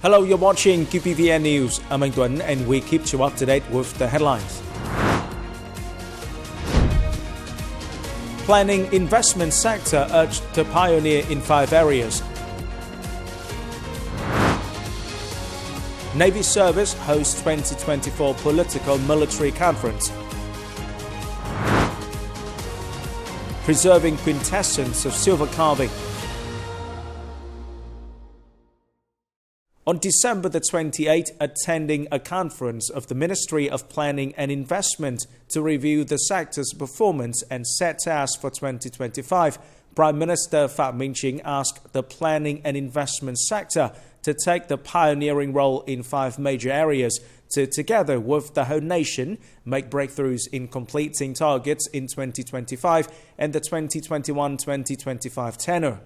Hello, you're watching QPVN News. I'm Anh Tuấn and we keep you up to date with the headlines. Planning investment sector urged to pioneer in 5 areas. Navy service hosts 2024 Politico-Military Conference. Preserving quintessence of silver carving. On December the 28th, attending a conference of the Ministry of Planning and Investment to review the sector's performance and set tasks for 2025, Prime Minister Phạm Minh Chính asked the planning and investment sector to take the pioneering role in 5 major areas to, together with the whole nation, make breakthroughs in completing targets in 2025 and the 2021-2025 tenure.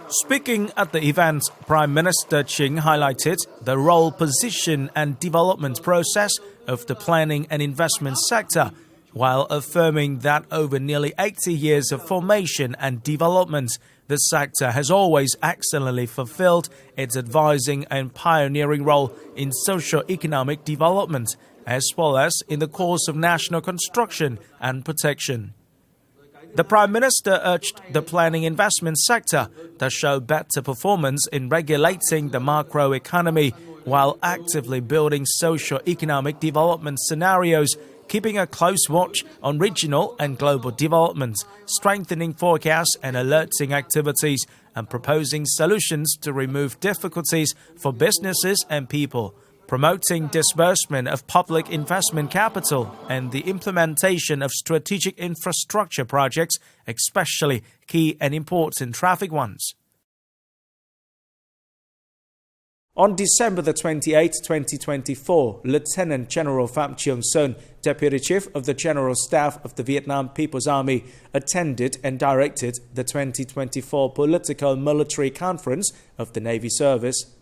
Speaking at the event, Prime Minister Chính highlighted the role, position and development process of the planning and investment sector, while affirming that over nearly 80 years of formation and development, the sector has always excellently fulfilled its advising and pioneering role in socio-economic development, as well as in the course of national construction and protection. The Prime Minister urged the planning investment sector to show better performance in regulating the macroeconomy while actively building socio-economic development scenarios, keeping a close watch on regional and global development, strengthening forecasts and alerting activities, and proposing solutions to remove difficulties for businesses and people, promoting disbursement of public investment capital and the implementation of strategic infrastructure projects, especially key and important traffic ones. On December the 28th, 2024, Lieutenant General Phạm Trường Sơn, Deputy Chief of the General Staff of the Vietnam People's Army, attended and directed the 2024 Politico-Military Conference of the Navy Service.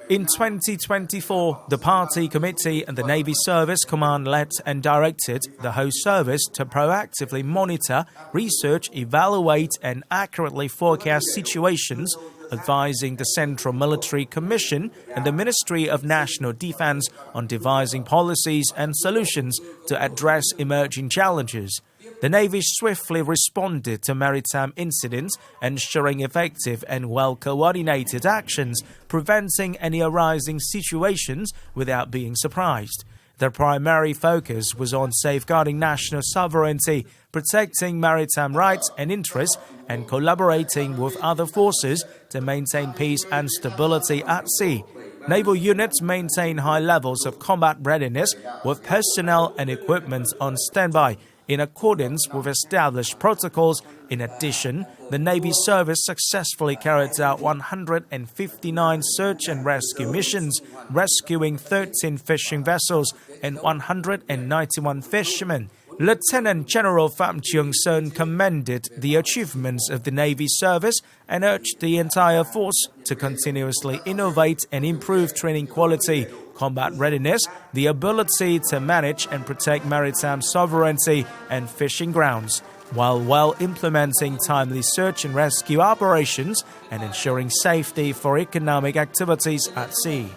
In 2024, the Party Committee and the Navy Service Command led and directed the whole service to proactively monitor, research, evaluate and accurately forecast situations, advising the Central Military Commission and the Ministry of National Defense on devising policies and solutions to address emerging challenges. The Navy swiftly responded to maritime incidents, ensuring effective and well-coordinated actions, preventing any arising situations without being surprised. The primary focus was on safeguarding national sovereignty, protecting maritime rights and interests, and collaborating with other forces to maintain peace and stability at sea. Naval units maintain high levels of combat readiness with personnel and equipment on standby, in accordance with established protocols. In addition, the Navy service successfully carried out 159 search and rescue missions, rescuing 13 fishing vessels and 191 fishermen. Lieutenant General Phạm Trường Sơn commended the achievements of the Navy service and urged the entire force to continuously innovate and improve training quality, combat readiness, the ability to manage and protect maritime sovereignty and fishing grounds, while implementing timely search and rescue operations and ensuring safety for economic activities at sea.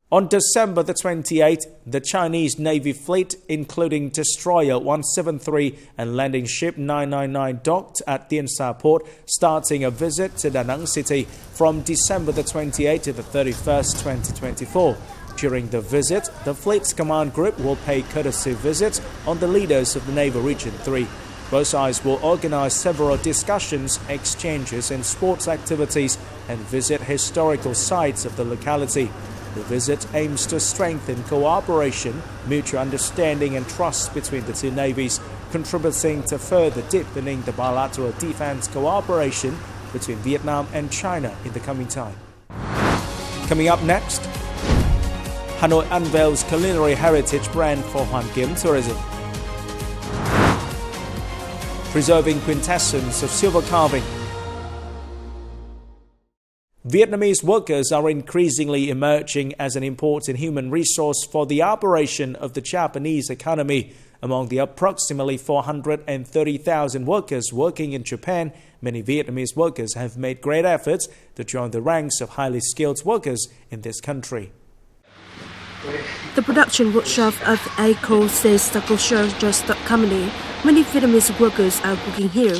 On December the 28th, the Chinese Navy fleet, including destroyer 173 and landing ship 999, docked at Tiên Sa Port, starting a visit to Da Nang City from December the 28th to the 31st, 2024. During the visit, the fleet's command group will pay courtesy visits on the leaders of the Naval Region 3. Both sides will organize several discussions, exchanges and sports activities and visit historical sites of the locality. The visit aims to strengthen cooperation, mutual understanding and trust between the two navies, contributing to further deepening the bilateral defense cooperation between Vietnam and China in the coming time. Coming up next, Hanoi unveils culinary heritage brand for Hoàn Kiếm tourism. Preserving quintessence of silver carving. Vietnamese workers are increasingly emerging as an important human resource for the operation of the Japanese economy, Among the approximately 430,000 workers working in Japan, many Vietnamese workers have made great efforts to join the ranks of highly skilled workers in this country. The production workshop of ACO says the company. Many Vietnamese workers are working here,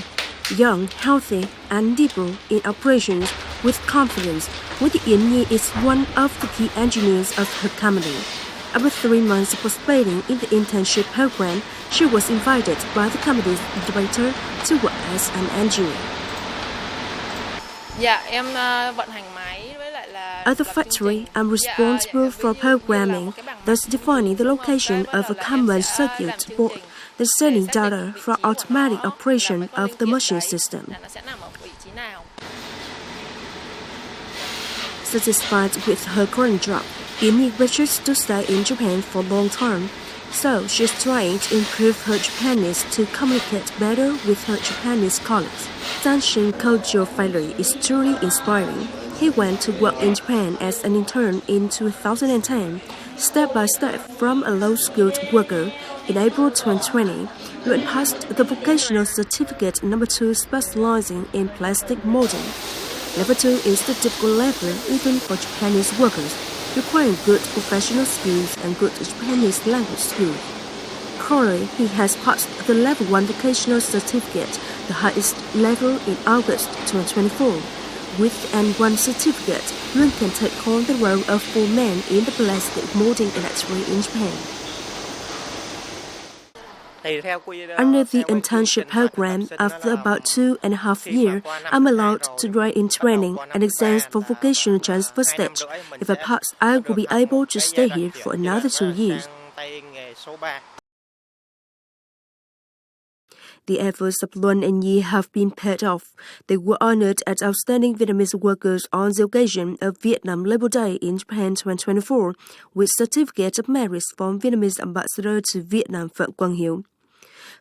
young, healthy, and able in operations with confidence. Wendy Yến Nhi is one of the key engineers of her company. After 3 months of participating in the internship program, she was invited by the company's director to work as an engineer. At the factory, I'm responsible for programming, thus defining the location of a common circuit board, the sending data for automatic operation of the machine system. Satisfied with her current job, Yến Nhi wishes to stay in Japan for a long time, so she's trying to improve her Japanese to communicate better with her Japanese colleagues. Danshin Kojo Valerie is truly inspiring. He went to work in Japan as an intern in 2010, step by step from a low-skilled worker. In April 2020, Reup passed the vocational certificate number 2 specializing in plastic molding. Level 2 is the typical level even for Japanese workers, requiring good professional skills and good Japanese language skills. Currently, he has passed the Level 1 vocational certificate, the highest level, in August 2024. With N1 certificate, Reup can take on the role of foreman in the plastic molding industry in Japan. Under the internship program, after about 2.5 years, I'm allowed to write in training and exams for vocational transfer stage. If I pass, I will be able to stay here for another 2 years. The efforts of Luân and Nhi have been paid off. They were honored as outstanding Vietnamese workers on the occasion of Vietnam Labor Day in Japan 2024 with certificate of merit from Vietnamese ambassador to Vietnam Phạm Quang Hiếu.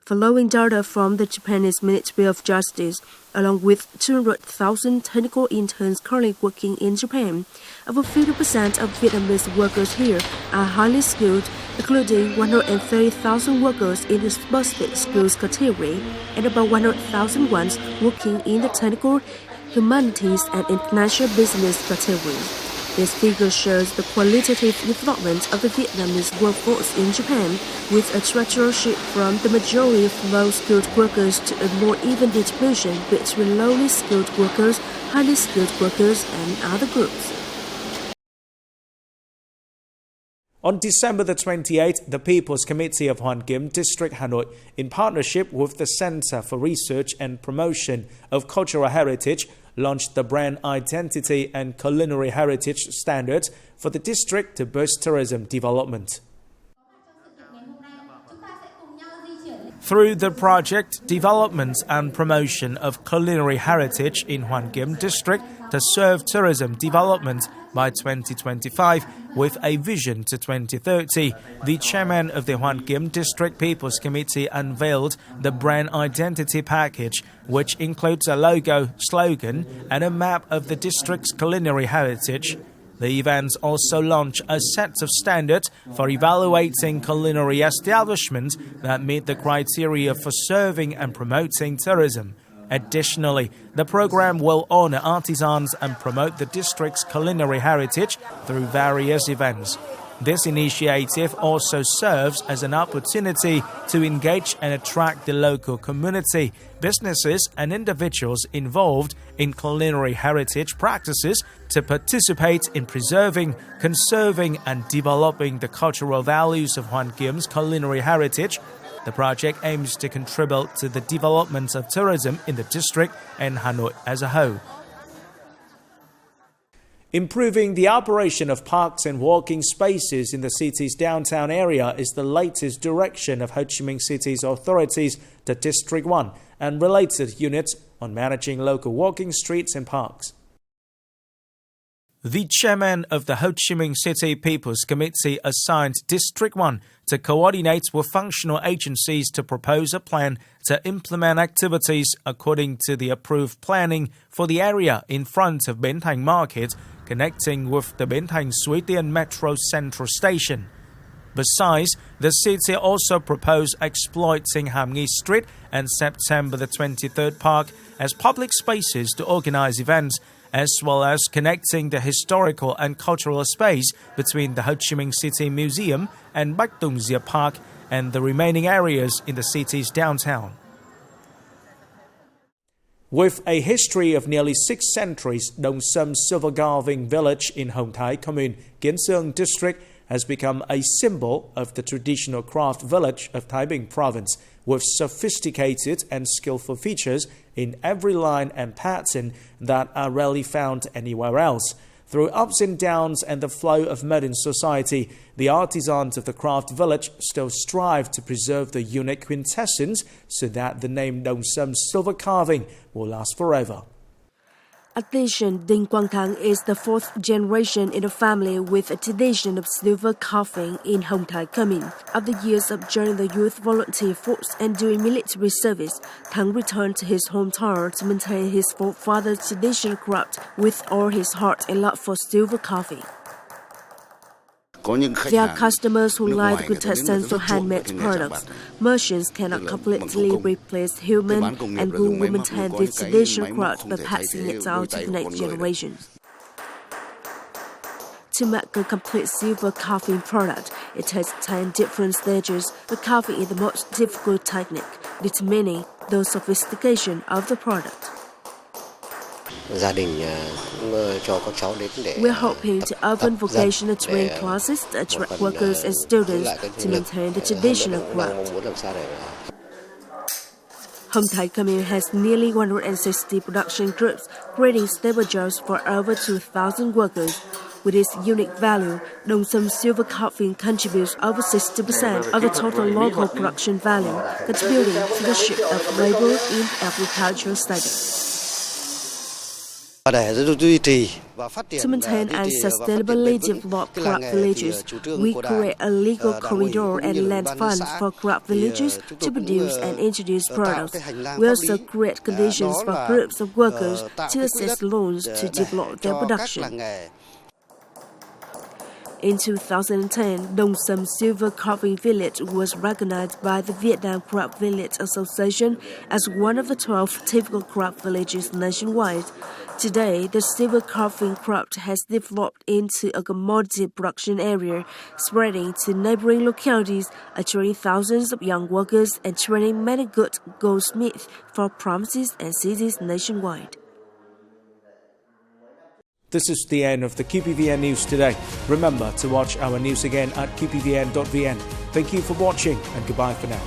Following data from the Japanese Ministry of Justice, along with 200,000 technical interns currently working in Japan, over 50% of Vietnamese workers here are highly skilled, including 130,000 workers in the specific skills category and about 100,000 ones working in the technical, humanities, and international business categories. This figure shows the qualitative development of the Vietnamese workforce in Japan, with a structural shift from the majority of low-skilled workers to a more even distribution between lowly skilled workers, highly skilled workers, and other groups. On December the 28th, the People's Committee of Hoàn Kiếm District Hanoi, in partnership with the Center for Research and Promotion of Cultural Heritage, launched the brand identity and culinary heritage standards for the district to boost tourism development. Through the project, development and promotion of culinary heritage in Hoàn Kiếm District to serve tourism development by 2025 with a vision to 2030, the chairman of the Hoàn Kiếm District People's Committee unveiled the brand identity package, which includes a logo, slogan, and a map of the district's culinary heritage. The event also launched a set of standards for evaluating culinary establishments that meet the criteria for serving and promoting tourism. Additionally, the program will honor artisans and promote the district's culinary heritage through various events. This initiative also serves as an opportunity to engage and attract the local community, businesses, and individuals involved in culinary heritage practices to participate in preserving, conserving, and developing the cultural values of Hoàn Kiếm culinary heritage. The project aims to contribute to the development of tourism in the district and Hanoi as a whole. Improving the operation of parks and walking spaces in the city's downtown area is the latest direction of Ho Chi Minh City's authorities, the District 1, and related units on managing local walking streets and parks. The chairman of the Ho Chi Minh City People's Committee assigned District 1 to coordinate with functional agencies to propose a plan to implement activities according to the approved planning for the area in front of Bến Thành Market, connecting with the Bến Thành Suối Tiên Metro Central Station. Besides, the city also proposed exploiting Ham Nghi Street and September the 23rd Park as public spaces to organize events, as well as connecting the historical and cultural space between the Ho Chi Minh City Museum and Bach Tung Zia Park and the remaining areas in the city's downtown. With a history of nearly 6 centuries, Dong Sum Silver Carving Village in Hồng Thái Commune, Kiến Sương District, has become a symbol of the traditional craft village of Thái Bình Province, with sophisticated and skillful features in every line and pattern that are rarely found anywhere else. Through ups and downs and the flow of modern society, the artisans of the craft village still strive to preserve the unique quintessence so that the name Dong Sum Silver Carving will last forever. Artisan Ding Quang Thang is the 4th generation in a family with a tradition of silver carving in Hồng Thái Commune. After years of joining the youth volunteer force and doing military service, Thang returned to his hometown to maintain his forefather's traditional craft with all his heart and love for silver carving. There are customers who like the quintessence of handmade products. Merchants cannot completely replace human and who will maintain this traditional craft by passing it down to the next generation. To make a complete silver carving product, it takes 10 different stages. The carving is the most difficult technique, determining the sophistication of the product. We're hoping to open vocational training classes to attract workers and students to maintain the traditional craft. Hồng Thái Commune has nearly 160 production groups, creating stable jobs for over 2,000 workers. With its unique value, Dong Sum Silver Carving contributes over 60% of the total local production value, contributing to the shift of labor in agricultural studies. To maintain and sustainably develop craft villages, we create a legal corridor and land funds for craft villages to produce and introduce products. We also create conditions for groups of workers to access loans to develop their production. In 2010, Dong Sum Silver Carving Village was recognized by the Vietnam Craft Village Association as one of the 12 typical craft villages nationwide. Today, the silver carving craft has developed into a commodity production area, spreading to neighboring localities, attracting thousands of young workers and training many good goldsmiths for provinces and cities nationwide. This is the end of the QPVN News today. Remember to watch our news again at qpvn.vn. Thank you for watching and goodbye for now.